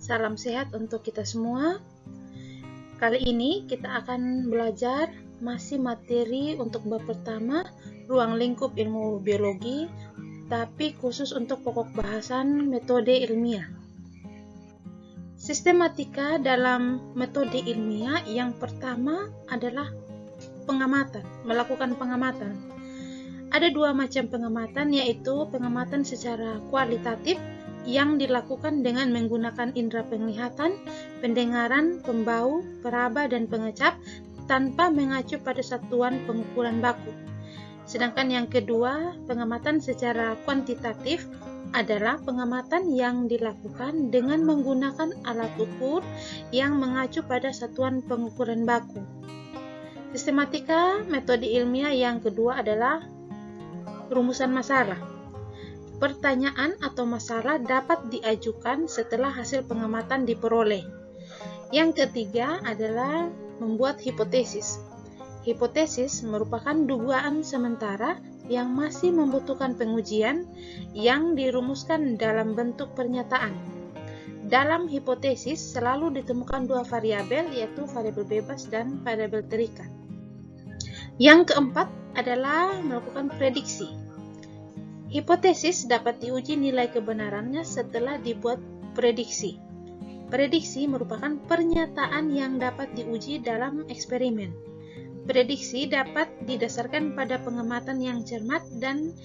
Salam sehat untuk kita semua. Kali ini kita akan belajar masih materi untuk bab pertama, ruang lingkup ilmu biologi, tapi khusus untuk pokok bahasan metode ilmiah. Sistematika dalam metode ilmiah yang pertama adalah pengamatan, melakukan pengamatan. Ada dua macam pengamatan, yaitu pengamatan secara kualitatif yang dilakukan dengan menggunakan indera penglihatan, pendengaran, pembau, peraba, dan pengecap tanpa mengacu pada satuan pengukuran baku. Sedangkan yang kedua, pengamatan secara kuantitatif adalah pengamatan yang dilakukan dengan menggunakan alat ukur yang mengacu pada satuan pengukuran baku. Sistematika metode ilmiah yang kedua adalah rumusan masalah. Pertanyaan atau masalah dapat diajukan setelah hasil pengamatan diperoleh. Yang ketiga adalah membuat hipotesis. Hipotesis merupakan dugaan sementara yang masih membutuhkan pengujian yang dirumuskan dalam bentuk pernyataan. Dalam hipotesis selalu ditemukan dua variabel, yaitu variabel bebas dan variabel terikat. Yang keempat adalah melakukan prediksi. Hipotesis dapat diuji nilai kebenarannya setelah dibuat prediksi. Prediksi merupakan pernyataan yang dapat diuji dalam eksperimen. Prediksi dapat didasarkan pada pengamatan yang cermat dan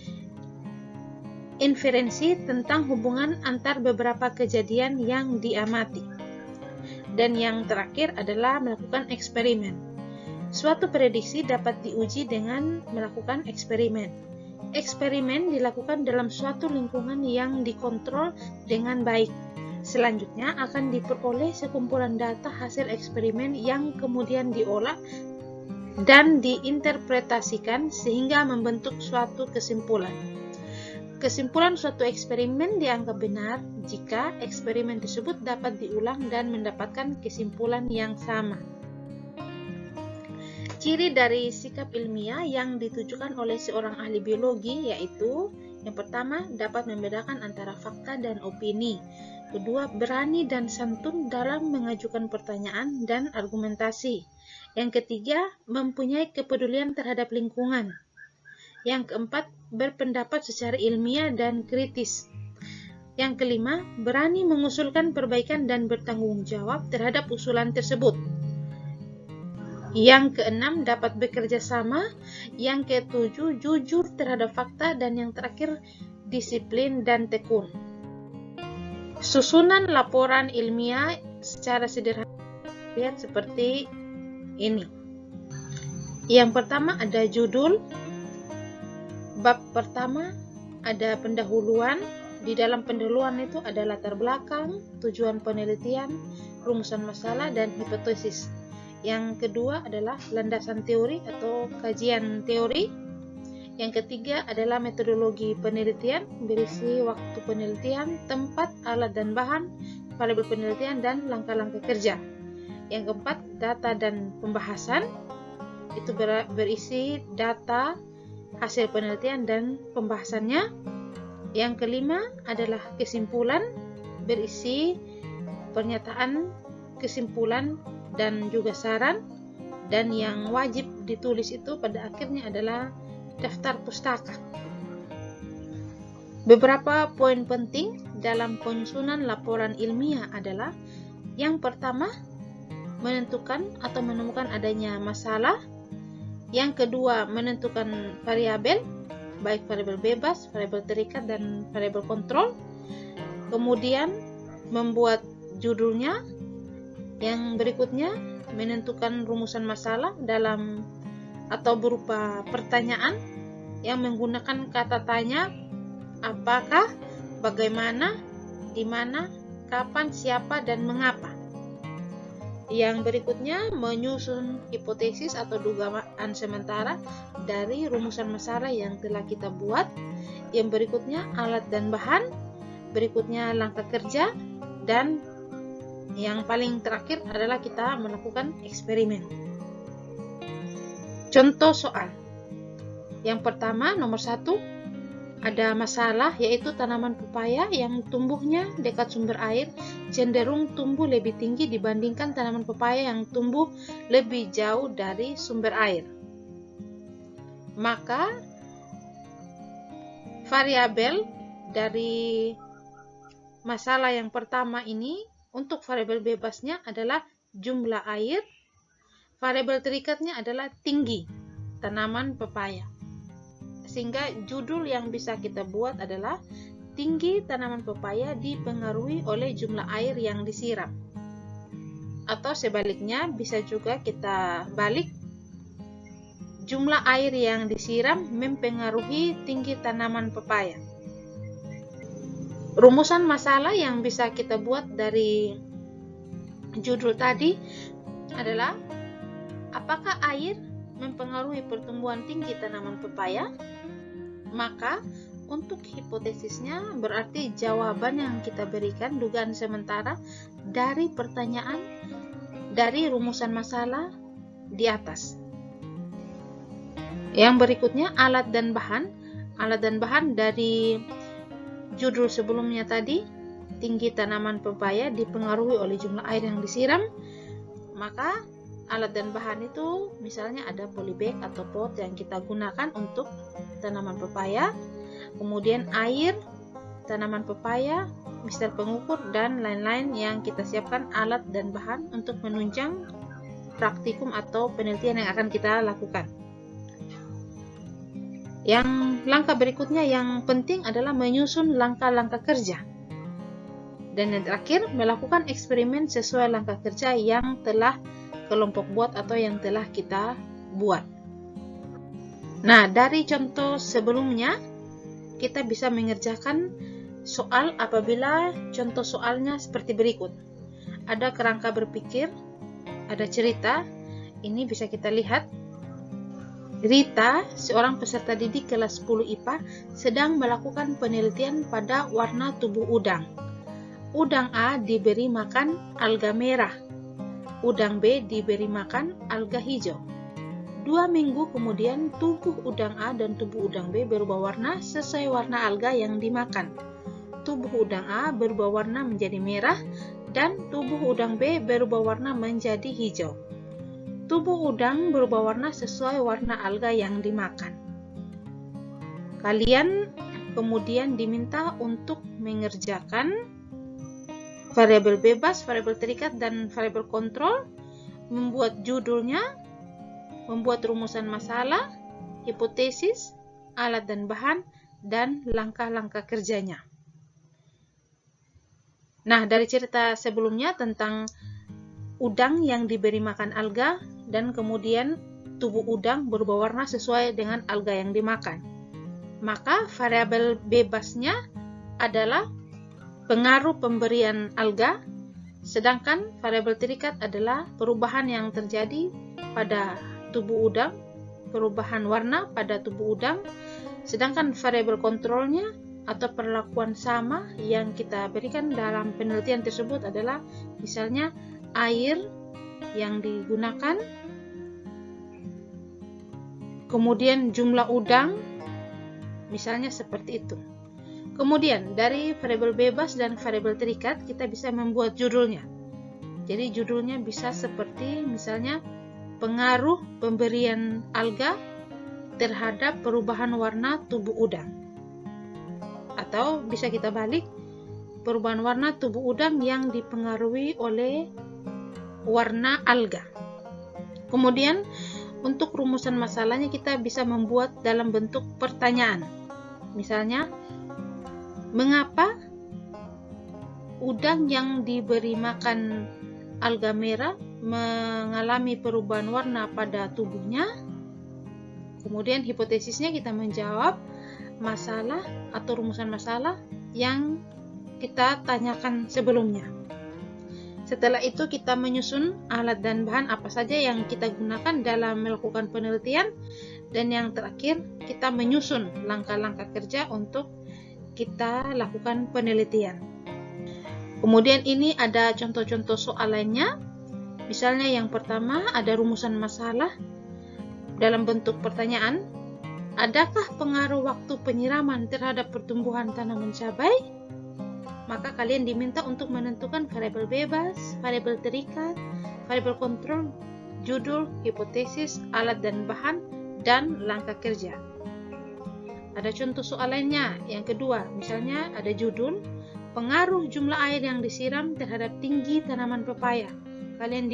inferensi tentang hubungan antar beberapa kejadian yang diamati. Dan yang terakhir adalah melakukan eksperimen. Suatu prediksi dapat diuji dengan melakukan eksperimen. Eksperimen dilakukan dalam suatu lingkungan yang dikontrol dengan baik. Selanjutnya akan diperoleh sekumpulan data hasil eksperimen yang kemudian diolah dan diinterpretasikan sehingga membentuk suatu kesimpulan. Kesimpulan suatu eksperimen dianggap benar jika eksperimen tersebut dapat diulang dan mendapatkan kesimpulan yang sama. Ciri dari sikap ilmiah yang ditujukan oleh seorang ahli biologi yaitu yang pertama, dapat membedakan antara fakta dan opini. Kedua, berani dan santun dalam mengajukan pertanyaan dan argumentasi. Yang ketiga, mempunyai kepedulian terhadap lingkungan. Yang keempat, berpendapat secara ilmiah dan kritis. Yang kelima, berani mengusulkan perbaikan dan bertanggung jawab terhadap usulan tersebut. Yang keenam, dapat bekerja sama. Yang ketujuh, jujur terhadap fakta. Dan yang terakhir, disiplin dan tekun. Susunan laporan ilmiah secara sederhana lihat seperti ini. Yang pertama ada judul. Bab pertama ada pendahuluan. Di dalam pendahuluan itu ada latar belakang, tujuan penelitian, rumusan masalah, dan hipotesis. Yang kedua adalah landasan teori atau kajian teori. Yang ketiga adalah metodologi penelitian, berisi waktu penelitian, tempat, alat dan bahan, variabel penelitian, dan langkah-langkah kerja. Yang keempat, data dan pembahasan. Itu berisi data, hasil penelitian, dan pembahasannya. Yang kelima adalah kesimpulan, berisi pernyataan, kesimpulan, dan juga saran. Dan yang wajib ditulis itu pada akhirnya adalah daftar pustaka. Beberapa poin penting dalam penyusunan laporan ilmiah adalah yang pertama, menentukan atau menemukan adanya masalah. Yang kedua, menentukan variabel, baik variabel bebas, variabel terikat, dan variabel kontrol. Kemudian membuat judulnya. Yang berikutnya, menentukan rumusan masalah dalam atau berupa pertanyaan yang menggunakan kata tanya, apakah, bagaimana, di mana, kapan, siapa, dan mengapa. Yang berikutnya, menyusun hipotesis atau dugaan sementara dari rumusan masalah yang telah kita buat. Yang berikutnya, alat dan bahan. Berikutnya, langkah kerja. Dan yang paling terakhir adalah kita melakukan eksperimen. Contoh soal. Yang pertama, nomor 1, ada masalah, yaitu tanaman pepaya yang tumbuhnya dekat sumber air cenderung tumbuh lebih tinggi dibandingkan tanaman pepaya yang tumbuh lebih jauh dari sumber air. Maka variabel dari masalah yang pertama ini untuk variabel bebasnya adalah jumlah air, variabel terikatnya adalah tinggi tanaman pepaya. Sehingga judul yang bisa kita buat adalah tinggi tanaman pepaya dipengaruhi oleh jumlah air yang disiram. Atau sebaliknya bisa juga kita balik, jumlah air yang disiram mempengaruhi tinggi tanaman pepaya. Rumusan masalah yang bisa kita buat dari judul tadi adalah, apakah air mempengaruhi pertumbuhan tinggi tanaman pepaya? Maka untuk hipotesisnya berarti jawaban yang kita berikan dugaan sementara dari pertanyaan dari rumusan masalah di atas. Yang berikutnya alat dan bahan. Alat dan bahan dari judul sebelumnya tadi, tinggi tanaman pepaya dipengaruhi oleh jumlah air yang disiram. Maka alat dan bahan itu misalnya ada polybag atau pot yang kita gunakan untuk tanaman pepaya, kemudian air, tanaman pepaya, mister pengukur, dan lain-lain yang kita siapkan alat dan bahan untuk menunjang praktikum atau penelitian yang akan kita lakukan. Yang langkah berikutnya yang penting adalah menyusun langkah-langkah kerja. Dan yang terakhir, melakukan eksperimen sesuai langkah kerja yang telah kelompok buat atau yang telah kita buat. Nah, dari contoh sebelumnya kita bisa mengerjakan soal apabila contoh soalnya seperti berikut. Ada kerangka berpikir, ada cerita. Ini bisa kita lihat. Rita, seorang peserta didik kelas 10 IPA, sedang melakukan penelitian pada warna tubuh udang. Udang A diberi makan alga merah. Udang B diberi makan alga hijau. 2 minggu kemudian tubuh udang A dan tubuh udang B berubah warna sesuai warna alga yang dimakan. Tubuh udang A berubah warna menjadi merah dan tubuh udang B berubah warna menjadi hijau. Tubuh udang berubah warna sesuai warna alga yang dimakan. Kalian kemudian diminta untuk mengerjakan variabel bebas, variabel terikat, dan variabel kontrol, membuat judulnya, membuat rumusan masalah, hipotesis, alat dan bahan, dan langkah-langkah kerjanya. Nah, dari cerita sebelumnya tentang udang yang diberi makan alga, dan kemudian tubuh udang berubah warna sesuai dengan alga yang dimakan. Maka variabel bebasnya adalah pengaruh pemberian alga, sedangkan variabel terikat adalah perubahan yang terjadi pada tubuh udang, perubahan warna pada tubuh udang, sedangkan variabel kontrolnya atau perlakuan sama yang kita berikan dalam penelitian tersebut adalah misalnya air yang digunakan, kemudian jumlah udang, misalnya seperti itu. Kemudian dari variabel bebas dan variabel terikat kita bisa membuat judulnya. Jadi judulnya bisa seperti misalnya pengaruh pemberian alga terhadap perubahan warna tubuh udang. Atau bisa kita balik, perubahan warna tubuh udang yang dipengaruhi oleh warna alga. Kemudian untuk rumusan masalahnya kita bisa membuat dalam bentuk pertanyaan. Misalnya, mengapa udang yang diberi makan alga merah mengalami perubahan warna pada tubuhnya? Kemudian hipotesisnya kita menjawab masalah atau rumusan masalah yang kita tanyakan sebelumnya. Setelah itu kita menyusun alat dan bahan apa saja yang kita gunakan dalam melakukan penelitian, dan yang terakhir kita menyusun langkah-langkah kerja untuk kita lakukan penelitian. Kemudian ini ada contoh-contoh soal lainnya. Misalnya yang pertama ada rumusan masalah dalam bentuk pertanyaan. Adakah pengaruh waktu penyiraman terhadap pertumbuhan tanaman cabai? Maka kalian diminta untuk menentukan variabel bebas, variabel terikat, variabel kontrol, judul, hipotesis, alat dan bahan, dan langkah kerja. Ada contoh soal lainnya. Yang kedua, misalnya ada judul, pengaruh jumlah air yang disiram terhadap tinggi tanaman pepaya. Kalian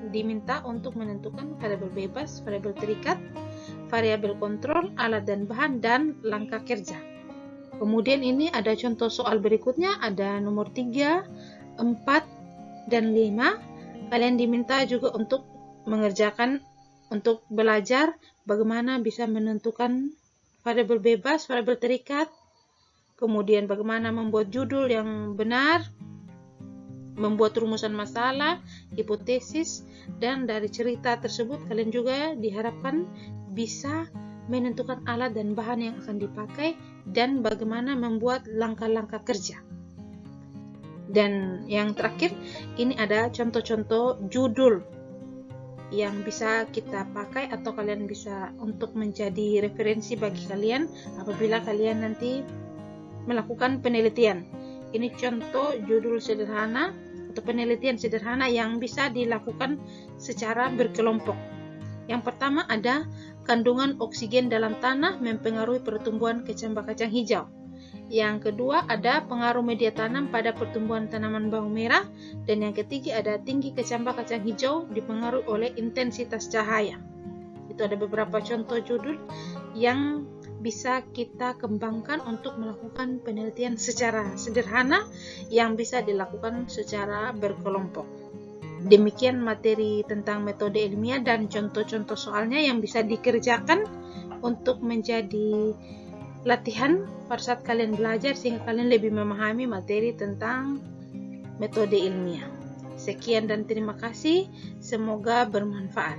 diminta untuk menentukan variabel bebas, variabel terikat, variabel kontrol, alat dan bahan, dan langkah kerja. Kemudian ini ada contoh soal berikutnya, ada nomor 3, 4, dan 5. Kalian diminta juga untuk mengerjakan, untuk belajar bagaimana bisa menentukan variabel bebas, variabel terikat, kemudian bagaimana membuat judul yang benar, membuat rumusan masalah, hipotesis, dan dari cerita tersebut kalian juga diharapkan bisa menentukan alat dan bahan yang akan dipakai dan bagaimana membuat langkah-langkah kerja. Dan yang terakhir, ini ada contoh-contoh judul yang bisa kita pakai atau kalian bisa untuk menjadi referensi bagi kalian apabila kalian nanti melakukan penelitian. Ini contoh judul sederhana atau penelitian sederhana yang bisa dilakukan secara berkelompok. Yang pertama ada kandungan oksigen dalam tanah mempengaruhi pertumbuhan kecambah kacang hijau. Yang kedua ada pengaruh media tanam pada pertumbuhan tanaman bawang merah. Dan yang ketiga ada tinggi kecambah kacang hijau dipengaruhi oleh intensitas cahaya. Itu ada beberapa contoh judul yang bisa kita kembangkan untuk melakukan penelitian secara sederhana yang bisa dilakukan secara berkelompok. Demikian materi tentang metode ilmiah dan contoh-contoh soalnya yang bisa dikerjakan untuk menjadi latihan pada saat kalian belajar sehingga kalian lebih memahami materi tentang metode ilmiah. Sekian dan terima kasih, semoga bermanfaat.